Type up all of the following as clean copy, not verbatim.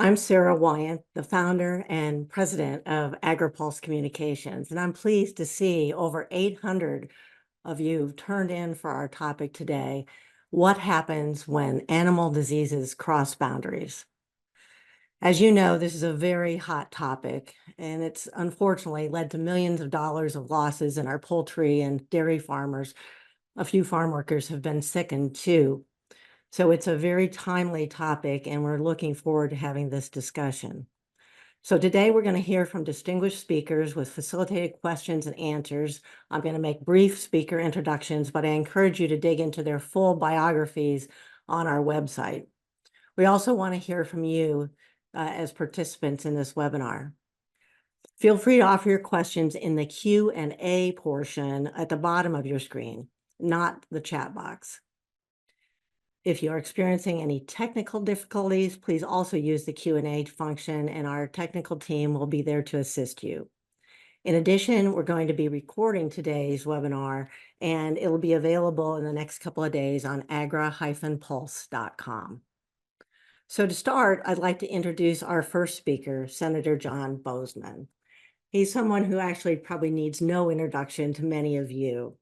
I'm Sara Wyant, the founder and president of Agri-Pulse Communications, and I'm pleased to see over 800 of you turned in for our topic today, what happens when animal diseases cross boundaries. As you know, this is a very hot topic, and it's unfortunately led to millions of dollars of losses in our poultry and dairy farmers. A few farm workers have been sickened too. So it's a very timely topic, and we're looking forward to having this discussion. So today we're going to hear from distinguished speakers with facilitated questions and answers. I'm going to make brief speaker introductions, but I encourage you to dig into their full biographies on our website. We also want to hear from you as participants in this webinar. Feel free to offer your questions in the Q&A portion at the bottom of your screen, not the chat box. If you're experiencing any technical difficulties, please also use the Q&A function, and our technical team will be there to assist you. In addition, we're going to be recording today's webinar, and it will be available in the next couple of days on agra-pulse.com. So to start, I'd like to introduce our first speaker, Senator John Boozman. He's someone who actually probably needs no introduction to many of you.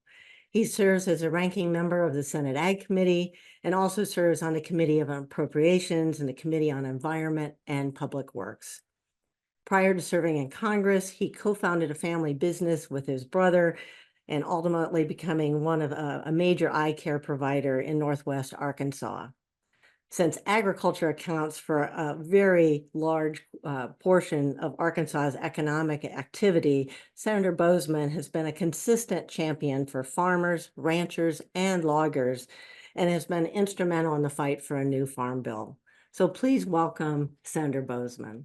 He serves as a ranking member of the Senate Ag Committee and also serves on the Committee of Appropriations and the Committee on Environment and Public Works. Prior to serving in Congress, he co-founded a family business with his brother and ultimately becoming one of a major eye care provider in Northwest Arkansas. Since agriculture accounts for a very large portion of Arkansas's economic activity, Senator Boozman has been a consistent champion for farmers, ranchers, and loggers, and has been instrumental in the fight for a new farm bill. So please welcome Senator Boozman.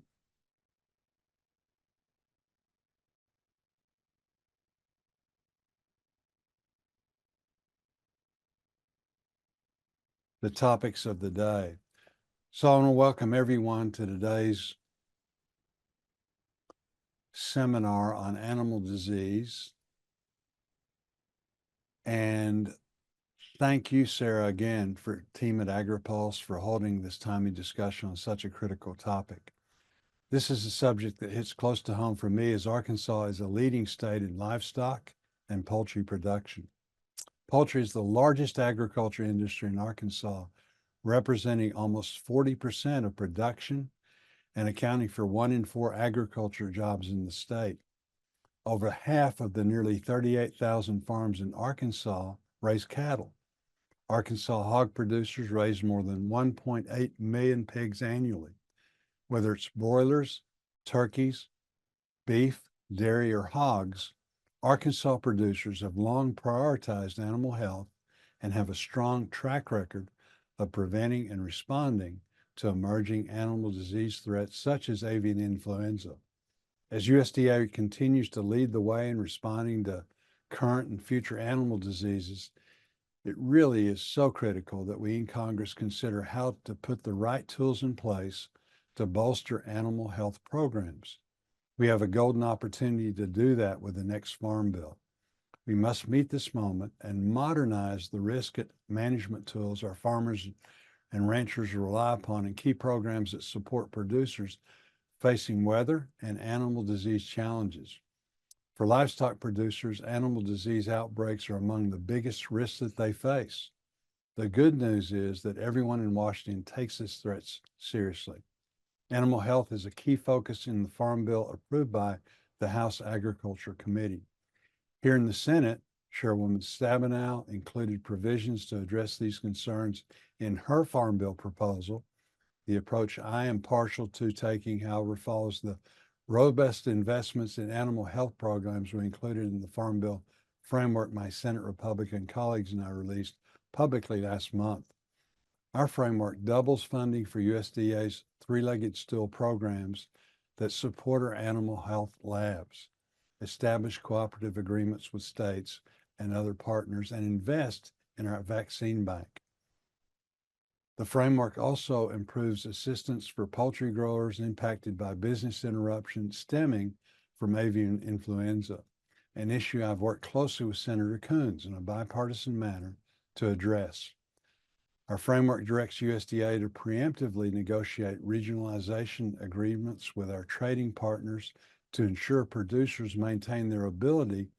The topics of the day. So I want to welcome everyone to today's seminar on animal disease. And thank you, Sara, again, for team at Agri-Pulse for holding this timely discussion on such a critical topic. This is a subject that hits close to home for me, as Arkansas is a leading state in livestock and poultry production. Poultry is the largest agriculture industry in Arkansas, representing almost 40% of production and accounting for 1 in 4 agriculture jobs in the state. Over half of the nearly 38,000 farms in Arkansas raise cattle. Arkansas hog producers raise more than 1.8 million pigs annually. Whether it's broilers, turkeys, beef, dairy, or hogs, Arkansas producers have long prioritized animal health and have a strong track record of preventing and responding to emerging animal disease threats such as avian influenza. As USDA continues to lead the way in responding to current and future animal diseases, it really is so critical that we in Congress consider how to put the right tools in place to bolster animal health programs. We have a golden opportunity to do that with the next Farm Bill. We must meet this moment and modernize the risk management tools our farmers and ranchers rely upon in key programs that support producers facing weather and animal disease challenges. For livestock producers, animal disease outbreaks are among the biggest risks that they face. The good news is that everyone in Washington takes this threat seriously. Animal health is a key focus in the Farm Bill approved by the House Agriculture Committee. Here in the Senate, Chairwoman Stabenow included provisions to address these concerns in her Farm Bill proposal. The approach I am partial to taking, however, follows the robust investments in animal health programs we included in the Farm Bill framework my Senate Republican colleagues and I released publicly last month. Our framework doubles funding for USDA's three-legged stool programs that support our animal health labs, establish cooperative agreements with states and other partners, and invest in our vaccine bank. The framework also improves assistance for poultry growers impacted by business interruptions stemming from avian influenza, an issue I've worked closely with Senator Coons in a bipartisan manner to address. Our framework directs USDA to preemptively negotiate regionalization agreements with our trading partners to ensure producers maintain their ability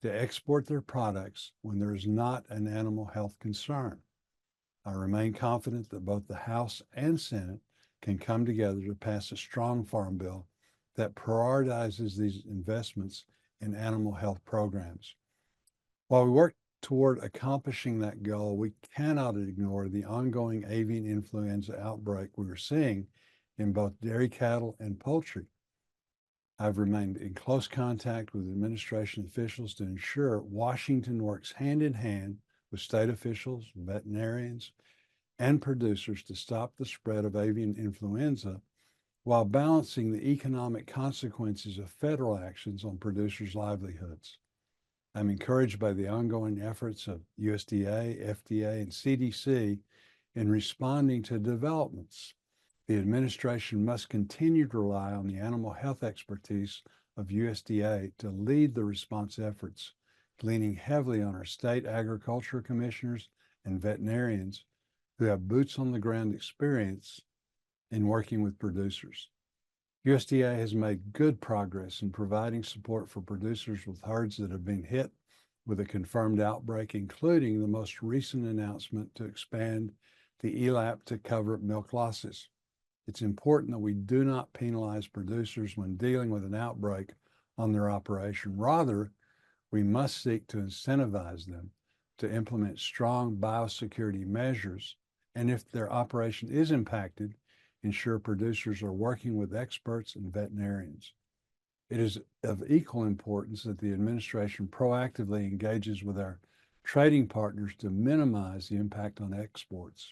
to export their products when there is not an animal health concern. I remain confident that both the House and Senate can come together to pass a strong farm bill that prioritizes these investments in animal health programs. While we work toward accomplishing that goal, we cannot ignore the ongoing avian influenza outbreak we are seeing in both dairy cattle and poultry. I've remained in close contact with administration officials to ensure Washington works hand in hand with state officials, veterinarians, and producers to stop the spread of avian influenza while balancing the economic consequences of federal actions on producers' livelihoods. I'm encouraged by the ongoing efforts of USDA, FDA, and CDC in responding to developments. The administration must continue to rely on the animal health expertise of USDA to lead the response efforts, leaning heavily on our state agriculture commissioners and veterinarians who have boots on the ground experience in working with producers. USDA has made good progress in providing support for producers with herds that have been hit with a confirmed outbreak, including the most recent announcement to expand the ELAP to cover milk losses. It's important that we do not penalize producers when dealing with an outbreak on their operation. Rather, we must seek to incentivize them to implement strong biosecurity measures, and if their operation is impacted, ensure producers are working with experts and veterinarians. It is of equal importance that the administration proactively engages with our trading partners to minimize the impact on exports.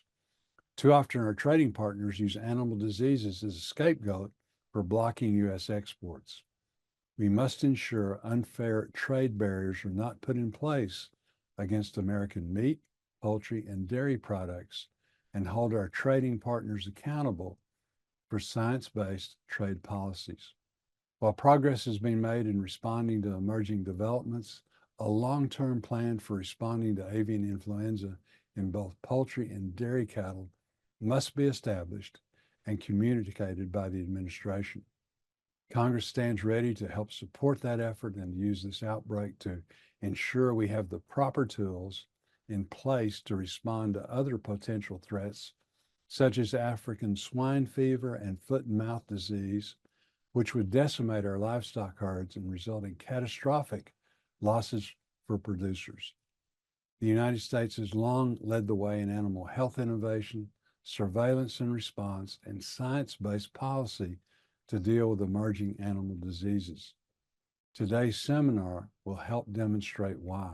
Too often, our trading partners use animal diseases as a scapegoat for blocking U.S. exports. We must ensure unfair trade barriers are not put in place against American meat, poultry, and dairy products, and hold our trading partners accountable for science-based trade policies. While progress has been made in responding to emerging developments, a long-term plan for responding to avian influenza in both poultry and dairy cattle must be established and communicated by the administration. Congress stands ready to help support that effort and use this outbreak to ensure we have the proper tools in place to respond to other potential threats, such as African swine fever and foot and mouth disease, which would decimate our livestock herds and result in catastrophic losses for producers. The United States has long led the way in animal health innovation, surveillance and response, and science-based policy to deal with emerging animal diseases. Today's seminar will help demonstrate why.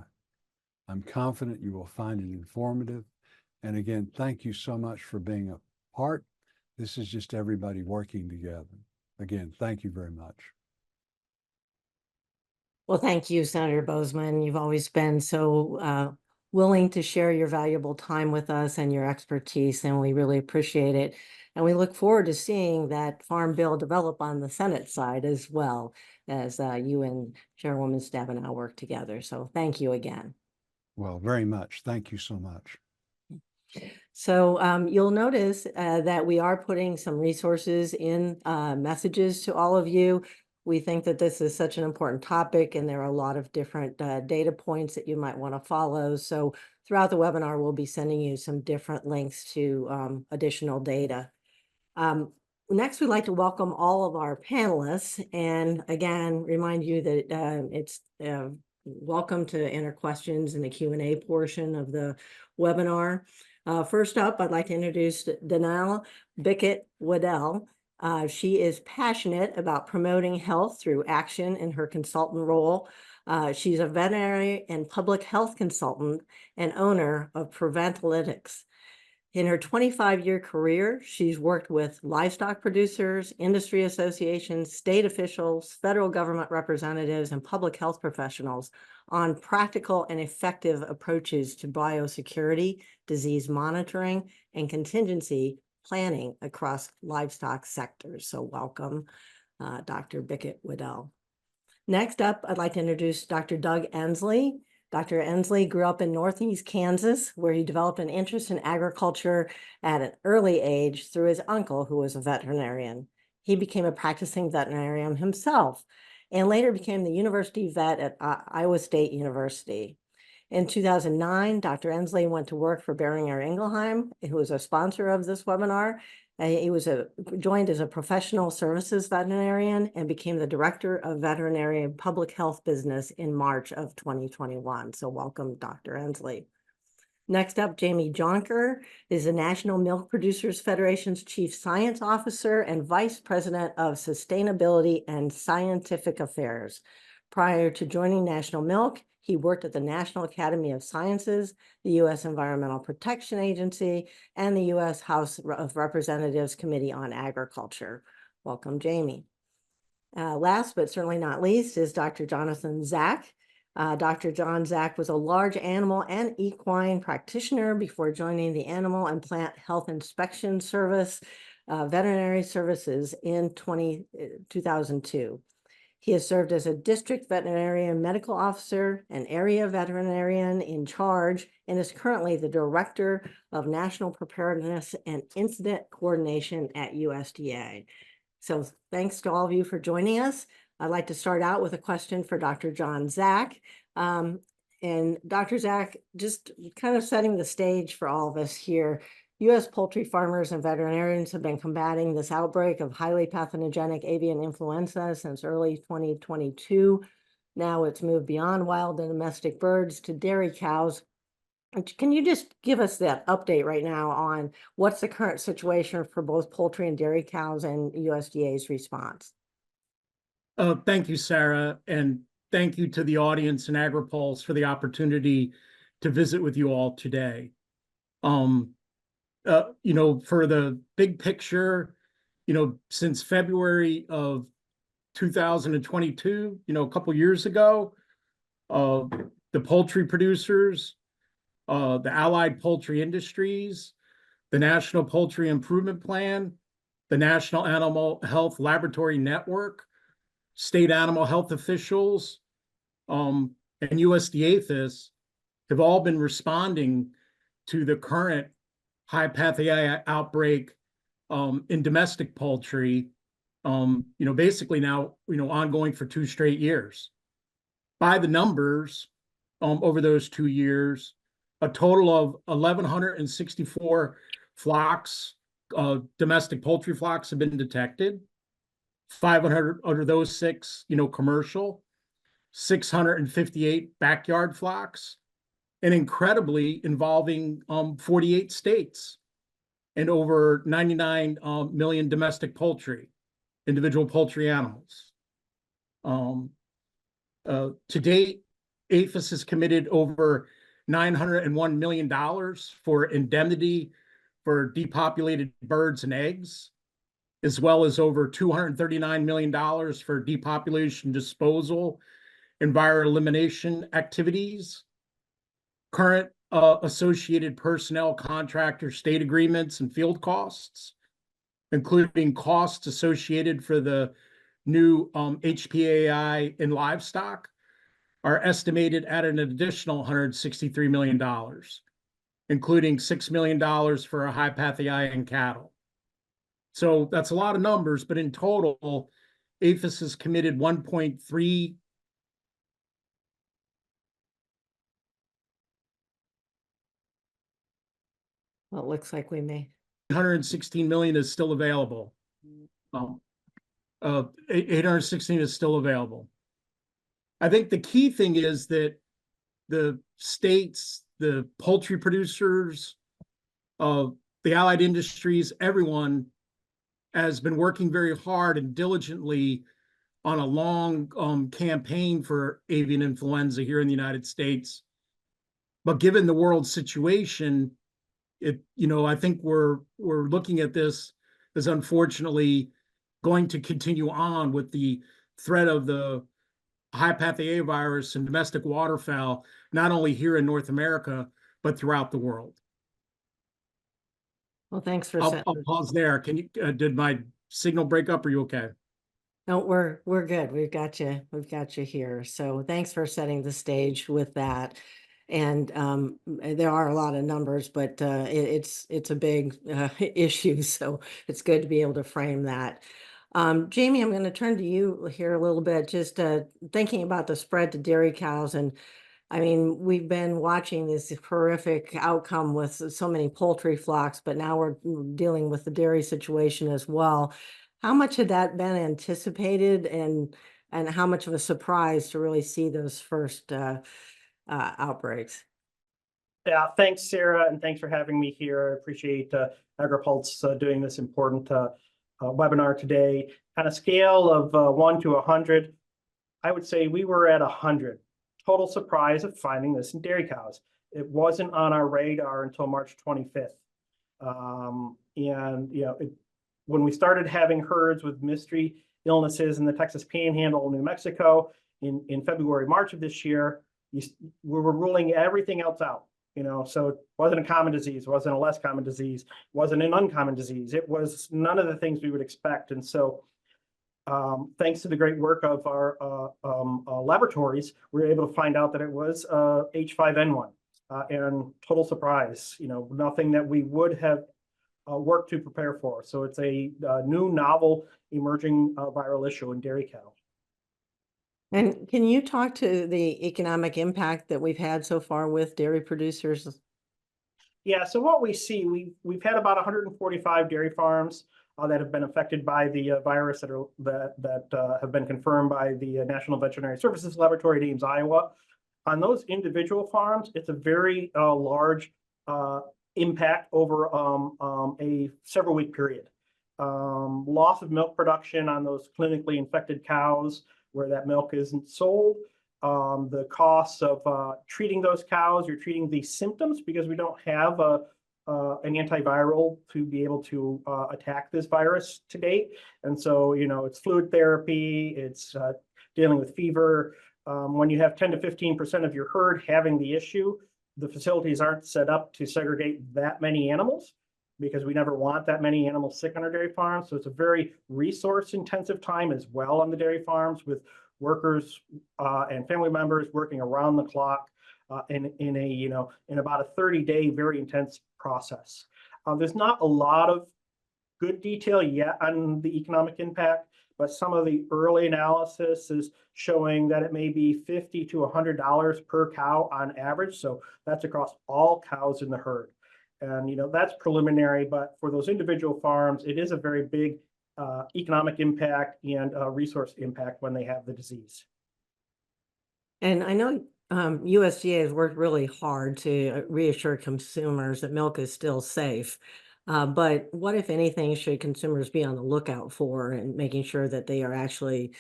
I'm confident you will find it informative. And again, thank you so much for being a part. This is just everybody working together. Again, thank you very much. Well, thank you, Senator Bozeman. You've always been so willing to share your valuable time with us and your expertise, and we really appreciate it. And we look forward to seeing that farm bill develop on the Senate side as well, as you and Chairwoman Stabenow work together. So thank you again. Well, very much. Thank you so much. So you'll notice that we are putting some resources in messages to all of you. We think that this is such an important topic, and there are a lot of different data points that you might want to follow. So throughout the webinar, we'll be sending you some different links to additional data. Next, we'd like to welcome all of our panelists, and again, remind you that it's welcome to enter questions in the Q&A portion of the webinar. First up, I'd like to introduce Danelle Bickett-Weddle. She is passionate about promoting health through action in her consultant role. She's a veterinary and public health consultant and owner of Preventalytics. In her 25-year career, she's worked with livestock producers, industry associations, state officials, federal government representatives, and public health professionals on practical and effective approaches to biosecurity, disease monitoring, and contingency planning across livestock sectors. So welcome, Dr. Bickett-Weddle. Next up, I'd like to introduce Dr. Doug Ensley. Dr. Ensley grew up in Northeast Kansas, where he developed an interest in agriculture at an early age through his uncle, who was a veterinarian. He became a practicing veterinarian himself and later became the university vet at Iowa State University. In 2009, Dr. Ensley went to work for Boehringer Ingelheim, who was a sponsor of this webinar. He was joined as a professional services veterinarian and became the director of veterinary and public health business in March of 2021. So welcome, Dr. Ensley. Next up, Jamie Jonker is the National Milk Producers Federation's Chief Science Officer and Vice President of Sustainability and Scientific Affairs. Prior to joining National Milk, he worked at the National Academy of Sciences, the U.S. Environmental Protection Agency, and the U.S. House of Representatives Committee on Agriculture. Welcome, Jamie. Last but certainly not least is Dr. Jonathan Zach. Dr. John Zach was a large animal and equine practitioner before joining the Animal and Plant Health Inspection Service, Veterinary Services in 2002. He has served as a district veterinarian medical officer, an area veterinarian in charge, and is currently the director of National Preparedness and Incident Coordination at USDA. So thanks to all of you for joining us. I'd like to start out with a question for Dr. John Zach. And Dr. Zach, just kind of setting the stage for all of us here. U.S. poultry farmers and veterinarians have been combating this outbreak of highly pathogenic avian influenza since early 2022. Now it's moved beyond wild and domestic birds to dairy cows. Can you just give us that update right now on what's the current situation for both poultry and dairy cows and USDA's response? Thank you, Sarah, and thank you to the audience and Agri-Pulse for the opportunity to visit with you all today. For the big picture, since February of 2022, a couple years ago, the poultry producers, the allied poultry industries, the National Poultry Improvement Plan, the National Animal Health Laboratory Network, state animal health officials, and USDA APHIS have all been responding to the current high pathogenic outbreak in domestic poultry, basically now, ongoing for 2 straight years. By the numbers, over those 2 years, a total of 1,164 flocks, domestic poultry flocks have been detected. 500 of those 6, commercial, 658 backyard flocks, and incredibly involving 48 states and over 99 million domestic poultry, individual poultry animals. To date, APHIS has committed over $901 million for indemnity for depopulated birds and eggs, as well as over $239 million for depopulation disposal and virus elimination activities, current associated personnel, contractor, state agreements, and field costs, including costs associated for the new HPAI in livestock, are estimated at an additional $163 million, including $6 million for a high pathogenic in cattle. So that's a lot of numbers, but in total, APHIS has committed 1.3. Well, it looks like we may. 116 million is still available. 816 is still available. I think the key thing is that the states, the poultry producers, the allied industries, everyone has been working very hard and diligently on a long campaign for avian influenza here in the United States. But given the world situation, I think we're looking at this as unfortunately going to continue on with the threat of the high pathogenic virus and domestic waterfowl, not only here in North America, but throughout the world. Well, thanks for I'll pause there. Can you, did my signal break up? Are you okay? No, we're good. We've got you here. So thanks for setting the stage with that. And there are a lot of numbers, but it's a big issue. So it's good to be able to frame that. Jamie, I'm going to turn to you here a little bit, just thinking about the spread to dairy cows. And I mean, we've been watching this horrific outcome with so many poultry flocks, but now we're dealing with the dairy situation as well. How much had that been anticipated, and how much of a surprise to really see those first outbreaks? Yeah, thanks, Sarah, and thanks for having me here. I appreciate Agri-Pulse doing this important webinar today. On a scale of 1 to 100, I would say we were at 100. Total surprise of finding this in dairy cows. It wasn't on our radar until March 25th. When we started having herds with mystery illnesses in the Texas Panhandle, New Mexico, in February, March of this year, we were ruling everything else out. So it wasn't a common disease, wasn't a less common disease, wasn't an uncommon disease. It was none of the things we would expect. And so thanks to the great work of our laboratories, we were able to find out that it was H5N1, and total surprise, nothing that we would have worked to prepare for. So it's a new, novel, emerging viral issue in dairy cattle. And can you talk to the economic impact that we've had so far with dairy producers? Yeah, so what we see, we've had about 145 dairy farms that have been affected by the virus that have been confirmed by the National Veterinary Services Laboratory at Ames, Iowa. On those individual farms, it's a very large impact over a several-week period. Loss of milk production on those clinically infected cows where that milk isn't sold. The costs of treating those cows, you're treating the symptoms because we don't have an antiviral to be able to attack this virus to date. And so, it's fluid therapy, it's dealing with fever. When you have 10 to 15% of your herd having the issue, the facilities aren't set up to segregate that many animals because we never want that many animals sick on our dairy farms. So it's a very resource intensive time as well on the dairy farms, with workers and family members working around the clock in about a 30-day very intense process. There's not a lot of good detail yet on the economic impact, but some of the early analysis is showing that it may be $50 to $100 per cow on average. So that's across all cows in the herd. And that's preliminary, but for those individual farms, it is a very big economic impact and resource impact when they have the disease. And I know USDA has worked really hard to reassure consumers that milk is still safe. But what, if anything, should consumers be on the lookout for, and making sure that they are actually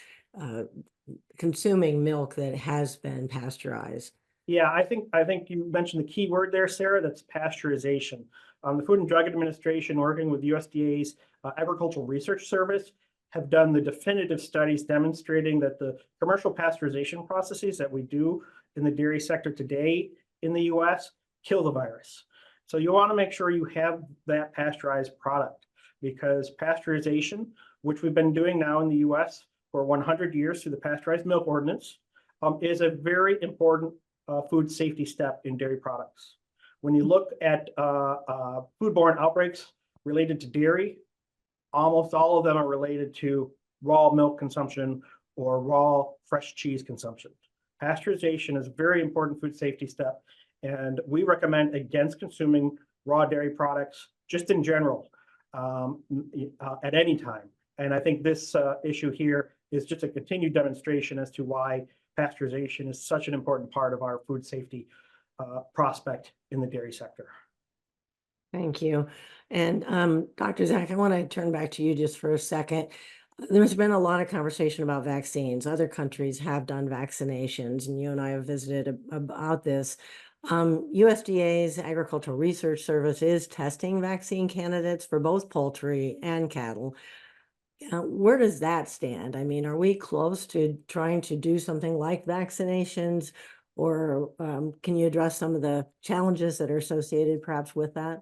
consuming milk that has been pasteurized? Yeah, I think you mentioned the key word there, Sarah. That's pasteurization. The Food and Drug Administration, working with USDA's Agricultural Research Service, have done the definitive studies demonstrating that the commercial pasteurization processes that we do in the dairy sector today in the US kill the virus. So you want to make sure you have that pasteurized product, because pasteurization, which we've been doing now in the US for 100 years through the Pasteurized Milk Ordinance, is a very important food safety step in dairy products. When you look at foodborne outbreaks related to dairy, almost all of them are related to raw milk consumption or raw fresh cheese consumption. Pasteurization is a very important food safety step, and we recommend against consuming raw dairy products just in general at any time. And I think this issue here is just a continued demonstration as to why pasteurization is such an important part of our food safety prospect in the dairy sector. Thank you. And Dr. Zach, I want to turn back to you just for a second. There's been a lot of conversation about vaccines. Other countries have done vaccinations, and you and I have visited about this. USDA's Agricultural Research Service is testing vaccine candidates for both poultry and cattle. Where does that stand? I mean, are we close to trying to do something like vaccinations, or can you address some of the challenges that are associated perhaps with that?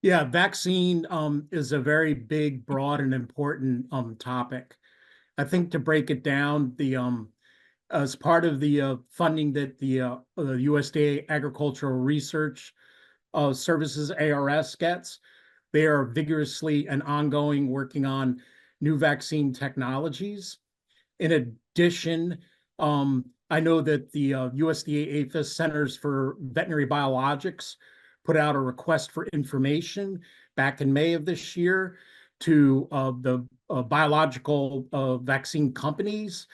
Yeah, vaccine is a very big, broad, and important topic. I think to break it down, as part of the funding that the USDA Agricultural Research Services, ARS, gets, they are vigorously and ongoing working on new vaccine technologies. In addition, I know that the USDA APHIS Centers for Veterinary Biologics put out a request for information back in May of this year to the biological vaccine companies.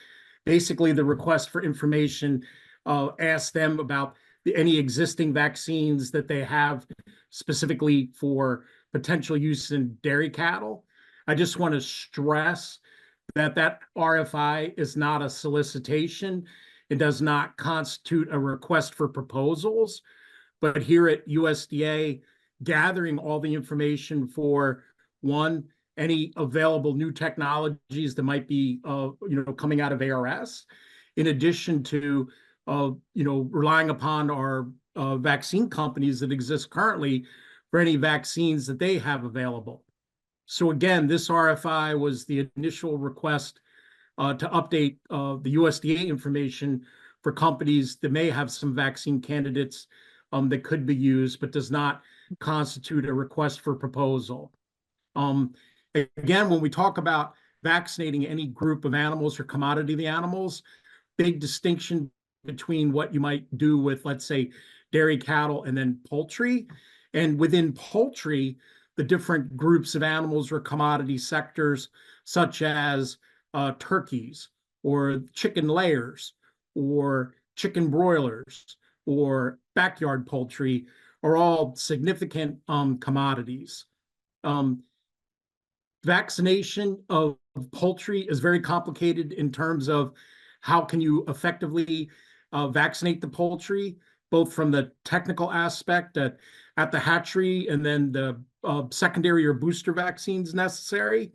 Basically, the request for information asked them about any existing vaccines that they have specifically for potential use in dairy cattle. I just want to stress that RFI is not a solicitation. It does not constitute a request for proposals. But here at USDA, gathering all the information for, one, any available new technologies that might be coming out of ARS, in addition to relying upon our vaccine companies that exist currently for any vaccines that they have available. So again, this RFI was the initial request to update the USDA information for companies that may have some vaccine candidates that could be used, but does not constitute a request for proposal. Again, when we talk about vaccinating any group of animals or commodity of the animals, big distinction between what you might do with, let's say, dairy cattle and then poultry. And within poultry, the different groups of animals or commodity sectors, such as turkeys or chicken layers or chicken broilers or backyard poultry, are all significant commodities. Vaccination of poultry is very complicated in terms of how can you effectively vaccinate the poultry, both from the technical aspect at the hatchery and then the secondary or booster vaccines necessary.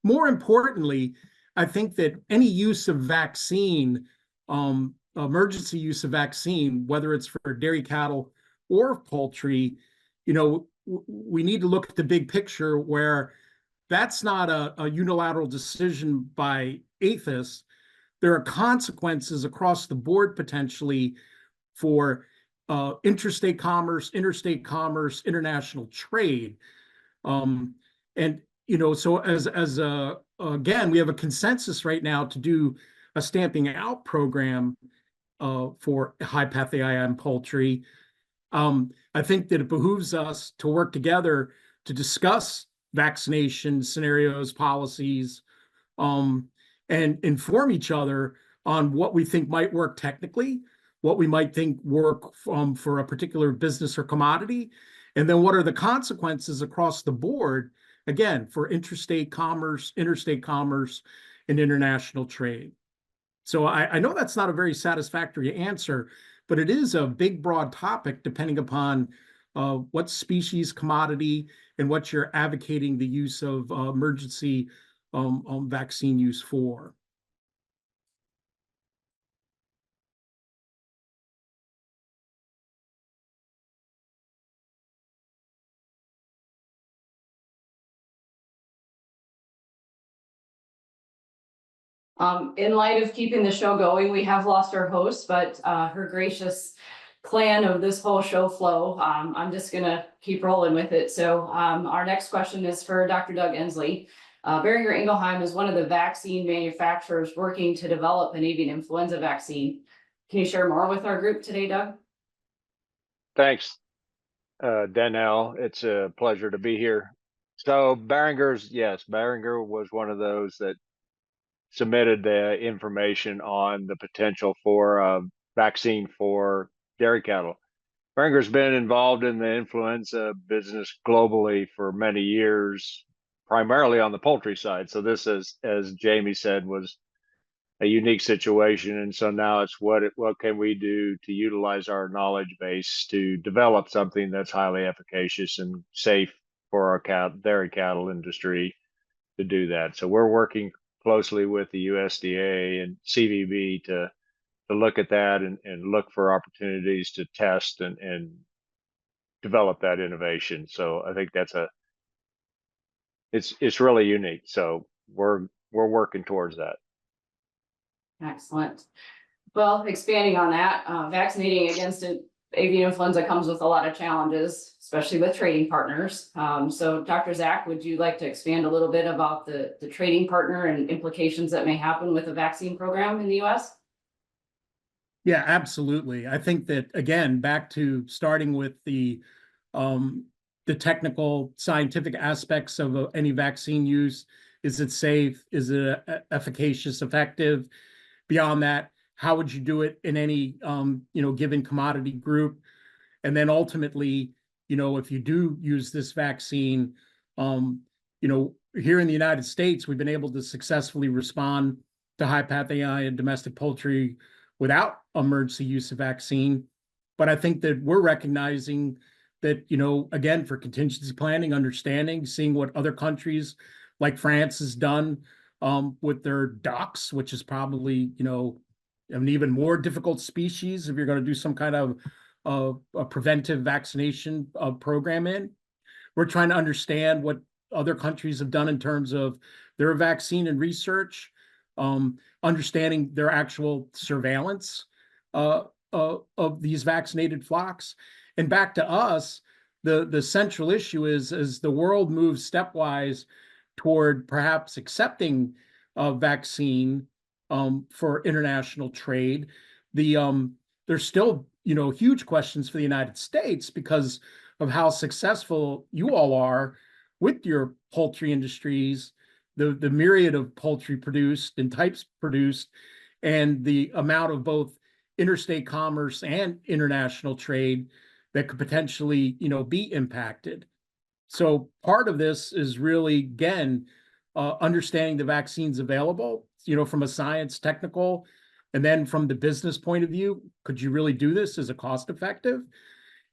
More importantly, I think that any use of vaccine, emergency use of vaccine, whether it's for dairy cattle or poultry, we need to look at the big picture where that's not a unilateral decision by APHIS. There are consequences across the board potentially for interstate commerce, interstate commerce, international trade. So again, we have a consensus right now to do a stamping out program for high pathogenic poultry. I think that it behooves us to work together to discuss vaccination scenarios, policies, and inform each other on what we think might work technically, what we might think work for a particular business or commodity, and then what are the consequences across the board, again, for interstate commerce, interstate commerce, and international trade. So I know that's not a very satisfactory answer, but it is a big, broad topic depending upon what species, commodity, and what you're advocating the use of emergency vaccine use for. In light of keeping the show going, we have lost our host, but her gracious plan of this whole show flow, I'm just gonna keep rolling with it. So our next question is for Dr. Doug Ensley. Boehringer Ingelheim is one of the vaccine manufacturers working to develop an avian influenza vaccine. Can you share more with our group today, Doug? Thanks, Danielle. It's a pleasure to be here. So Boehringer was one of those that submitted the information on the potential for a vaccine for dairy cattle. Boehringer's been involved in the influenza business globally for many years, primarily on the poultry side. So this, as Jamie said, was a unique situation. And so now it's what can we do to utilize our knowledge base to develop something that's highly efficacious and safe for our dairy cattle industry to do that. So we're working closely with the USDA and CVB to look at that and look for opportunities to test and develop that innovation. So I think it's really unique. So we're we're working towards that. Excellent. Well, expanding on that, vaccinating against avian influenza comes with a lot of challenges, especially with trading partners. So Dr. Zach, would you like to expand a little bit about the trading partner and implications that may happen with a vaccine program in the US? Yeah, absolutely. I think that, again, back to starting with the technical scientific aspects of any vaccine use. Is it safe? Is it efficacious, effective? Beyond that, how would you do it in any given commodity group? And then ultimately, if you do use this vaccine, here in the United States, we've been able to successfully respond to high pathogenic and domestic poultry without emergency use of vaccine. But I think that we're recognizing that, again, for contingency planning, understanding, seeing what other countries like France has done with their ducks, which is probably, an even more difficult species if you're going to do some kind of a preventive vaccination program in. We're trying to understand what other countries have done in terms of their vaccine and research, understanding their actual surveillance of these vaccinated flocks. And back to us, the central issue is as the world moves stepwise toward perhaps accepting a vaccine for international trade, there's still huge questions for the United States because of how successful you all are with your poultry industries, the myriad of poultry produced and types produced, and the amount of both interstate commerce and international trade that could potentially be impacted. So part of this is really, again, understanding the vaccines available, from a science technical, and then from the business point of view, could you really do this? Is it cost effective?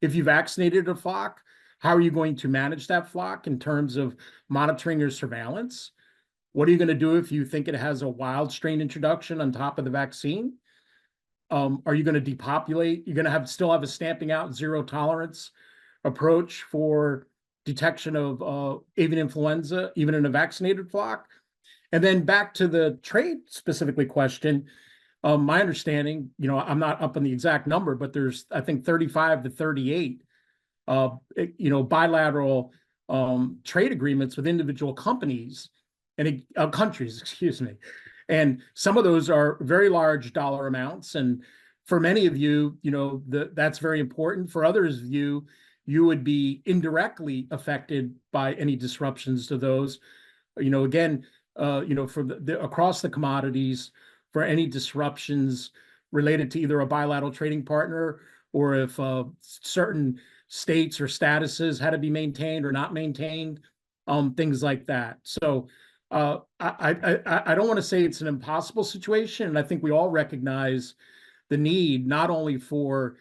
If you vaccinated a flock, how are you going to manage that flock in terms of monitoring or surveillance? What are you going to do if you think it has a wild strain introduction on top of the vaccine? Are you going to depopulate? You're going to still have a stamping out zero tolerance approach for detection of avian influenza, even in a vaccinated flock? And then back to the trade specifically question, my understanding, I'm not up on the exact number, but there's, I think, 35 to 38, bilateral trade agreements with individual companies and countries, excuse me. And some of those are very large dollar amounts. And for many of you, that's very important. For others of you, you would be indirectly affected by any disruptions to those. Again, for across the commodities, for any disruptions related to either a bilateral trading partner or if certain states or statuses had to be maintained or not maintained, things like that. So I don't want to say it's an impossible situation. And I think we all recognize the need not only for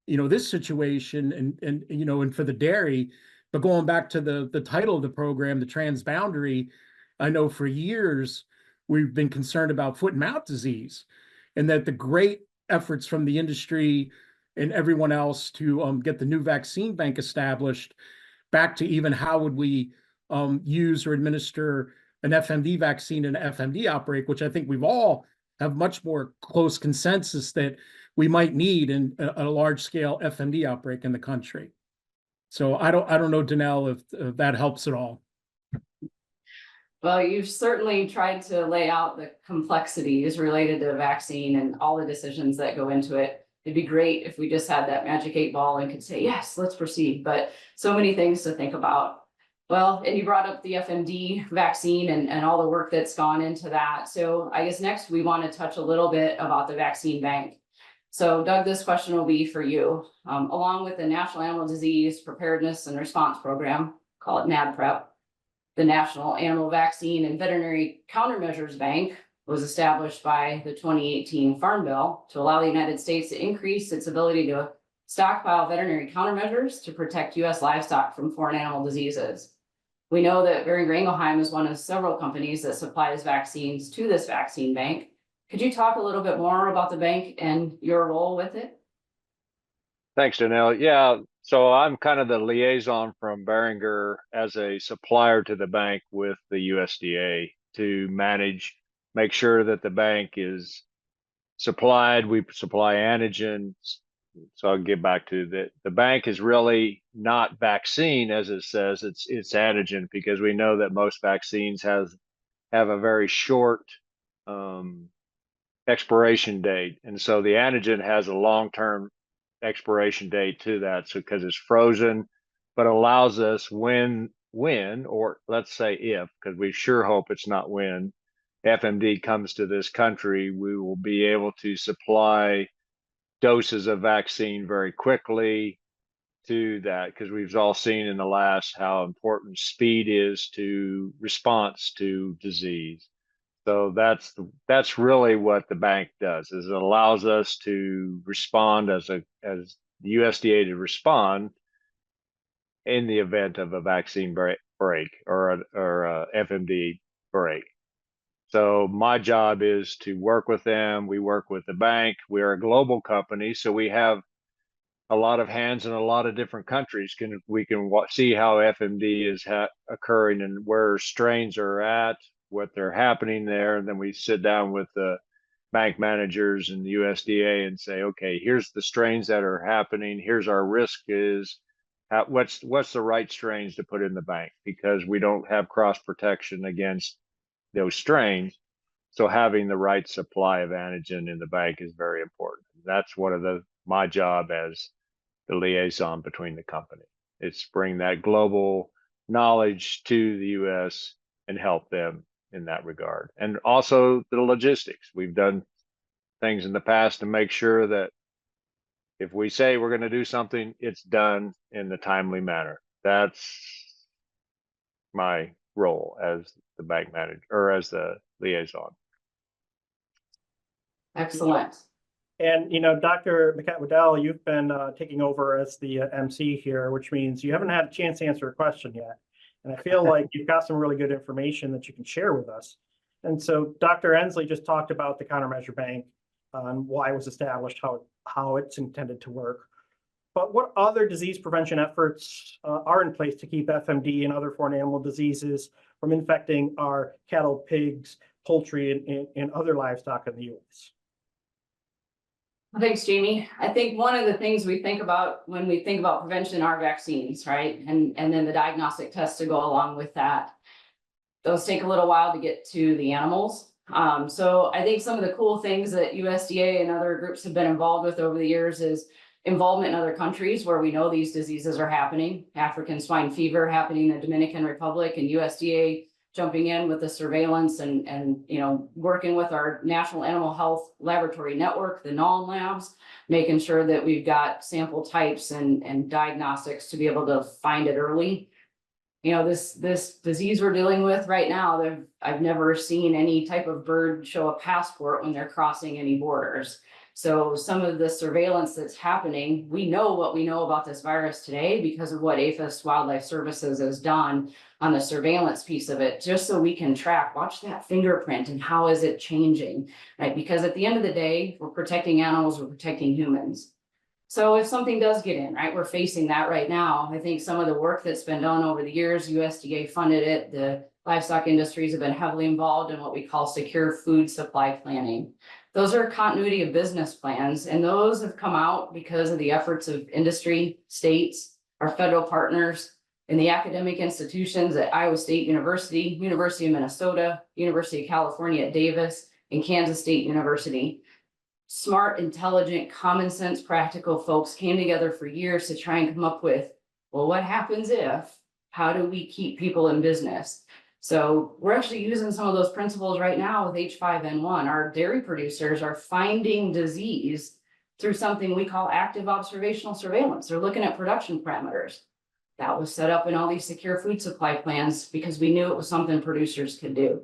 this situation and for the dairy, but going back to the title of the program, the transboundary, I know for years we've been concerned about foot and mouth disease, and that the great efforts from the industry and everyone else to get the new vaccine bank established, back to even how would we use or administer an FMD vaccine in an FMD outbreak, which I think we've all have much more close consensus that we might need in a large scale FMD outbreak in the country. So I don't know, Danelle, if that helps at all. Well, you've certainly tried to lay out the complexities related to the vaccine and all the decisions that go into it. It'd be great if we just had that magic 8 ball and could say, yes, let's proceed. But so many things to think about. Well, and you brought up the FMD vaccine and all the work that's gone into that. So I guess next we want to touch a little bit about the vaccine bank. So Doug, this question will be for you. Along with the National Animal Disease Preparedness and Response Program, call it NADPREP, the National Animal Vaccine and Veterinary Countermeasures Bank was established by the 2018 Farm Bill to allow the United States to increase its ability to stockpile veterinary countermeasures to protect U.S. livestock from foreign animal diseases. We know that Boehringer Ingelheim is one of several companies that supplies vaccines to this vaccine bank. Could you talk a little bit more about the bank and your role with it? Thanks, Danelle. Yeah, so I'm kind of the liaison from Boehringer as a supplier to the bank with the USDA to manage, make sure that the bank is supplied. We supply antigens. So I'll get back to that. The bank is really not vaccine, as it says, it's antigen, because we know that most vaccines have a very short expiration date. And so the antigen has a long-term expiration date to that. So because it's frozen, but allows us when, or let's say if, because we sure hope it's not when, FMD comes to this country, we will be able to supply doses of vaccine very quickly to that, because we've all seen in the last how important speed is to response to disease. So that's really what the bank does, is it allows us to respond as the USDA to respond in the event of a vaccine break or a FMD break. So my job is to work with them. We work with the bank. We are a global company, so we have a lot of hands in a lot of different countries. We can see how FMD is occurring and where strains are at, what they're happening there, and then we sit down with the bank managers and the USDA and say, okay, here's the strains that are happening. Here's our risk is. What's the right strains to put in the bank, because we don't have cross protection against those strains. So having the right supply of antigen in the bank is very important. That's one of my job as the liaison between the company. It's bring that global knowledge to the US and help them in that regard. And also the logistics. We've done things in the past to make sure that if we say we're going to do something, it's done in the timely manner. That's my role as the bank manager or as the liaison. Excellent. And, Dr. Bickett-Weddle, you've been taking over as the MC here, which means you haven't had a chance to answer a question yet. And I feel like you've got some really good information that you can share with us. And so Dr. Ensley just talked about the Countermeasure Bank, why it was established, how it's intended to work. But what other disease prevention efforts are in place to keep FMD and other foreign animal diseases from infecting our cattle, pigs, poultry, and other livestock in the U.S.? Thanks, Jamie. I think one of the things we think about when we think about prevention are vaccines, right? And then the diagnostic tests to go along with that. Those take a little while to get to the animals. So I think some of the cool things that USDA and other groups have been involved with over the years is involvement in other countries where we know these diseases are happening. African swine fever happening in the Dominican Republic, and USDA jumping in with the surveillance and working with our National Animal Health Laboratory Network, the NALM labs, making sure that we've got sample types and diagnostics to be able to find it early. This disease we're dealing with right now, I've never seen any type of bird show a passport when they're crossing any borders. So some of the surveillance that's happening, we know what we know about this virus today because of what APHIS Wildlife Services has done on the surveillance piece of it, just so we can track, watch that fingerprint and how is it changing, right? Because at the end of the day, we're protecting animals, we're protecting humans. So if something does get in, right, we're facing that right now. I think some of the work that's been done over the years, USDA funded it, the livestock industries have been heavily involved in what we call secure food supply planning. Those are continuity of business plans, and those have come out because of the efforts of industry, states, our federal partners, and the academic institutions at Iowa State University, University of Minnesota, University of California at Davis, and Kansas State University. Smart, intelligent, common sense, practical folks came together for years to try and come up with, well, what happens if? How do we keep people in business? So we're actually using some of those principles right now with H5N1. Our dairy producers are finding disease through something we call active observational surveillance. They're looking at production parameters. That was set up in all these secure food supply plans because we knew it was something producers could do.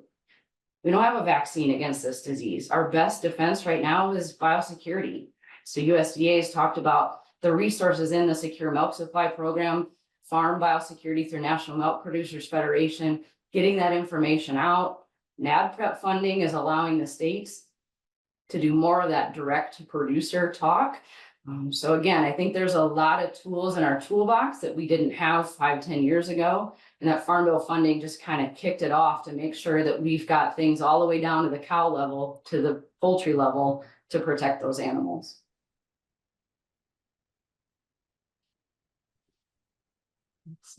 We don't have a vaccine against this disease. Our best defense right now is biosecurity. So USDA has talked about the resources in the Secure Milk Supply Program, farm biosecurity through National Milk Producers Federation, getting that information out. NAD prep funding is allowing the states to do more of that direct to producer talk. So again, I think there's a lot of tools in our toolbox that we didn't have 5-10 years ago. And that Farm Bill funding just kind of kicked it off to make sure that we've got things all the way down to the cow level, to the poultry level, to protect those animals.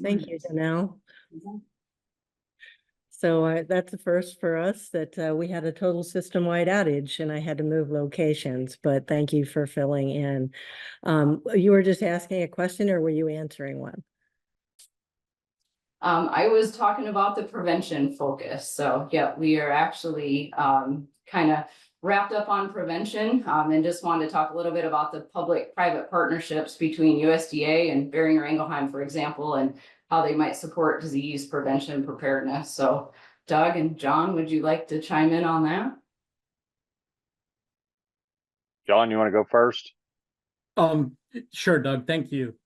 Thank you, Danelle. So that's the first for us, that we had a total system-wide outage and I had to move locations, but thank you for filling in. You were just asking a question, or were you answering one? I was talking about the prevention focus. So yeah, we are actually kind of wrapped up on prevention, and just wanted to talk a little bit about the public-private partnerships between USDA and Boehringer Ingelheim, for example, and how they might support disease prevention and preparedness. So Doug and John, would you like to chime in on that? John, you want to go first? Sure, Doug, thank you.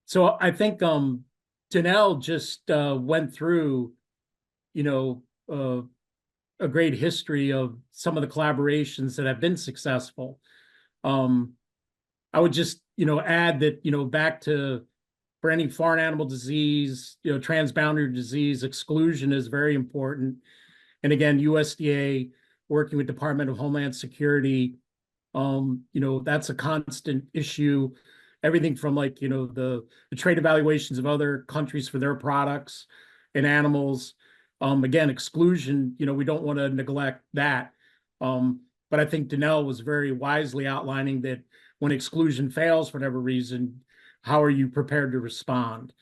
So I think Danelle just went through, you know, a great history of some of the collaborations that have been successful. I would just, add that, back to, for any foreign animal disease, transboundary disease, exclusion is very important. And again, USDA working with Department of Homeland Security, that's a constant issue. Everything from the trade evaluations of other countries for their products and animals. Again, exclusion, we don't want to neglect that. But I think Danelle was very wisely outlining that when exclusion fails for whatever reason, how are you prepared to respond?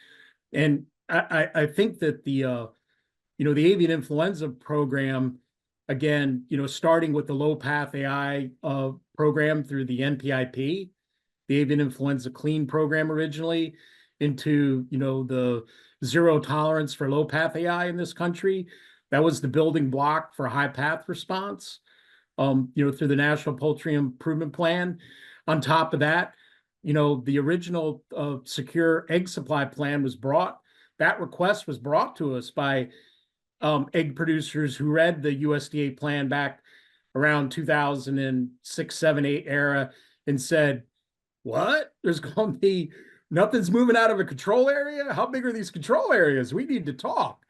And I think that the avian influenza program, again, starting with the low path-AI program through the NPIP, the avian influenza clean program originally, into, the zero tolerance for low path-AI in this country. That was the building block for high path response, through the National Poultry Improvement Plan. On top of that, the original secure egg supply plan that request was brought to us by egg producers who read the USDA plan back around 2006, 7, 8 era and said, what? There's going to be nothing's moving out of a control area? How big are these control areas? We need to talk.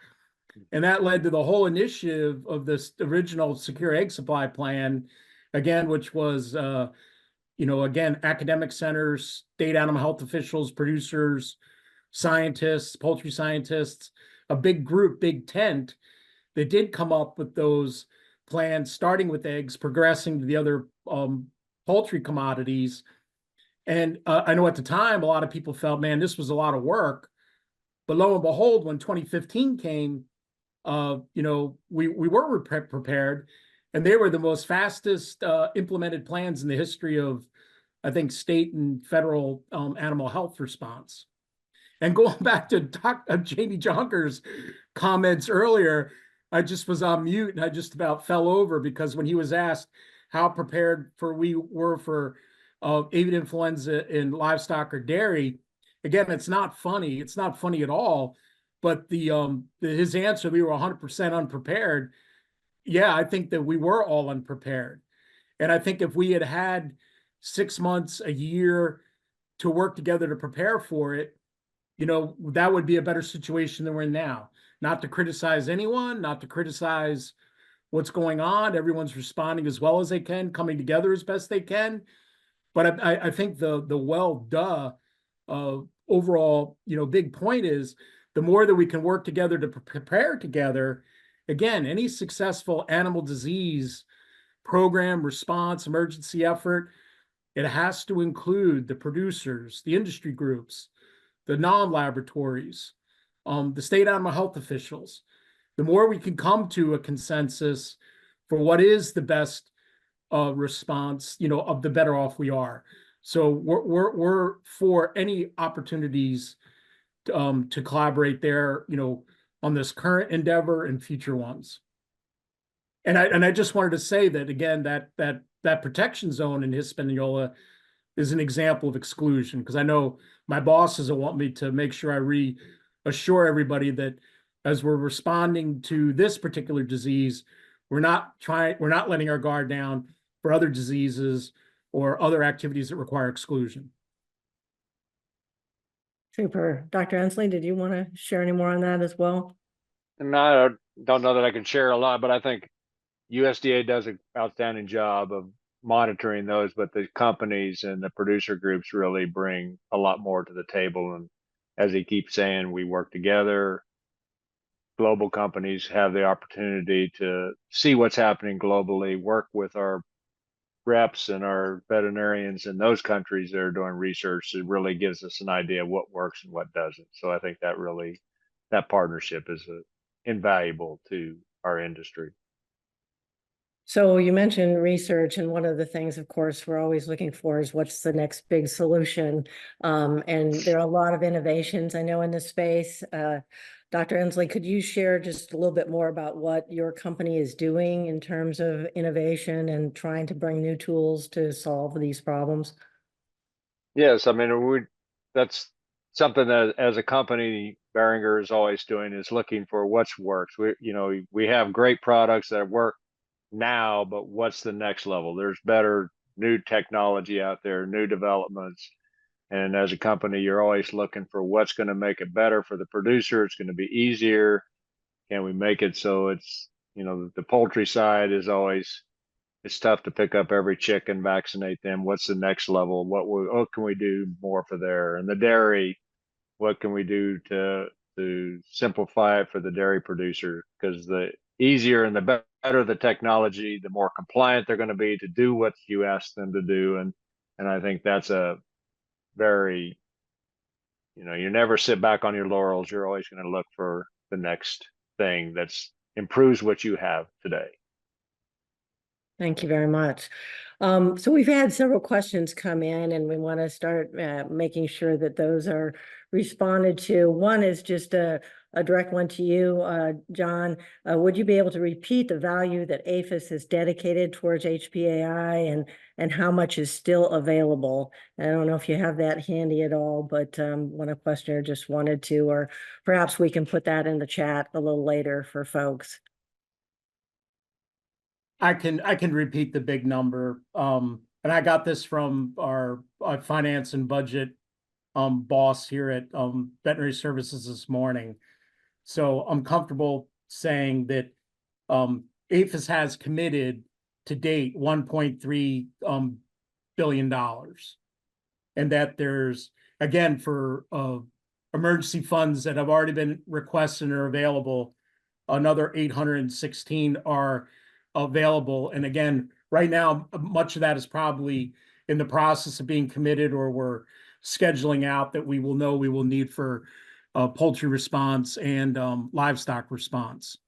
And that led to the whole initiative of this original secure egg supply plan, again, which was, again, academic centers, state animal health officials, producers, scientists, poultry scientists, a big group, big tent that did come up with those plans, starting with eggs, progressing to the other poultry commodities. And I know at the time, a lot of people felt, man, this was a lot of work. But lo and behold, when 2015 came, we were prepared, and they were the most fastest implemented plans in the history of, I think, state and federal animal health response. And going back to Jamie Jonker's comments earlier, I just was on mute and I just about fell over, because when he was asked how prepared we were for avian influenza in livestock or dairy, again, it's not funny. It's not funny at all. But his answer, we were 100% unprepared. Yeah, I think that we were all unprepared. And I think if we had had 6 months, a year to work together to prepare for it, that would be a better situation than we're in now. Not to criticize anyone, not to criticize what's going on. Everyone's responding as well as they can, coming together as best they can. But I think the overall, big point is, the more that we can work together to prepare together, again, any successful animal disease program, response, emergency effort, it has to include the producers, the industry groups, the non-laboratories, the state animal health officials. The more we can come to a consensus for what is the best response, of the better off we are. So we're for any opportunities to collaborate there, on this current endeavor and future ones. And I just wanted to say that, again, that protection zone in Hispaniola is an example of exclusion, because I know my bosses will want me to make sure I reassure everybody that as we're responding to this particular disease, we're not letting our guard down for other diseases or other activities that require exclusion. Super. Dr. Ensley, did you want to share any more on that as well? And I don't know that I can share a lot, but I think USDA does an outstanding job of monitoring those, but the companies and the producer groups really bring a lot more to the table. And as he keeps saying, we work together. Global companies have the opportunity to see what's happening globally, work with our reps and our veterinarians in those countries that are doing research. It really gives us an idea of what works and what doesn't. So I think that partnership is invaluable to our industry. So you mentioned research, and one of the things, of course, we're always looking for is what's the next big solution. And there are a lot of innovations I know in this space. Dr. Ensley, could you share just a little bit more about what your company is doing in terms of innovation and trying to bring new tools to solve these problems? Yes, I mean, that's something that as a company, Behringer is always doing, is looking for what works. We have great products that work now, but what's the next level? There's better new technology out there, new developments. And as a company, you're always looking for what's going to make it better for the producer. It's going to be easier. Can we make it so it's, the poultry side is always, it's tough to pick up every chicken, vaccinate them. What can we do more for there? And the dairy, what can we do to simplify it for the dairy producer? Because the easier and the better the technology, the more compliant they're going to be to do what you ask them to do. And I think that's a very, you never sit back on your laurels. You're always going to look for the next thing that's improves what you have today. Thank you very much. So we've had several questions come in, and we want to start making sure that those are responded to. One is just a direct one to you, John. Would you be able to repeat the value that APHIS has dedicated towards HPAI and how much is still available? I don't know if you have that handy at all, but when a questioner just wanted to, or perhaps we can put that in the chat a little later for folks. I can repeat the big number. And I got this from our finance and budget boss here at Veterinary Services this morning. So I'm comfortable saying that APHIS has committed to date $1.3 billion. And that there's, again, for emergency funds that have already been requested and are available, another 816 are available. And again, right now, much of that is probably in the process of being committed, or we're scheduling out that we will know we will need for poultry response and livestock response.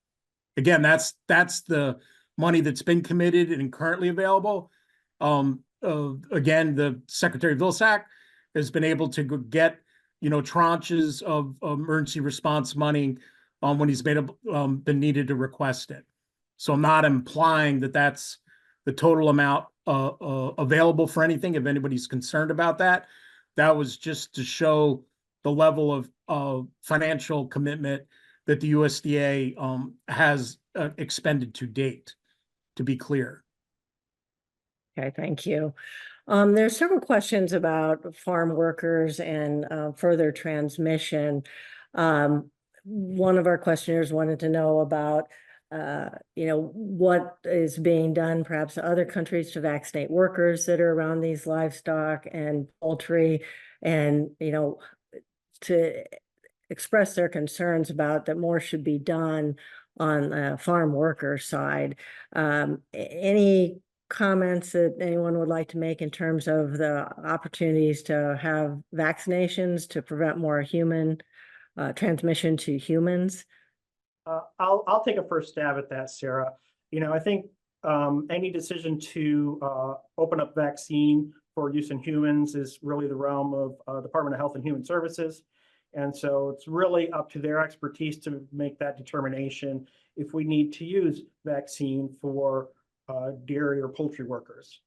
Again, that's the money that's been committed and currently available. Again, the Secretary of Vilsack has been able to get, tranches of emergency response money when he's been needed to request it. So I'm not implying that that's the total amount available for anything. If anybody's concerned about that, that was just to show the level of financial commitment that the USDA has expended to date, to be clear. Okay, thank you. There's several questions about farm workers and further transmission. One of our questioners wanted to know about what is being done perhaps in other countries to vaccinate workers that are around these livestock and poultry, and to express their concerns about that more should be done on the farm worker side. Any comments that anyone would like to make in terms of the opportunities to have vaccinations to prevent more human transmission to humans? I'll take a first stab at that, Sarah. I think any decision to open up vaccine for use in humans is really the realm of Department of Health and Human Services. And so it's really up to their expertise to make that determination if we need to use vaccine for dairy or poultry workers.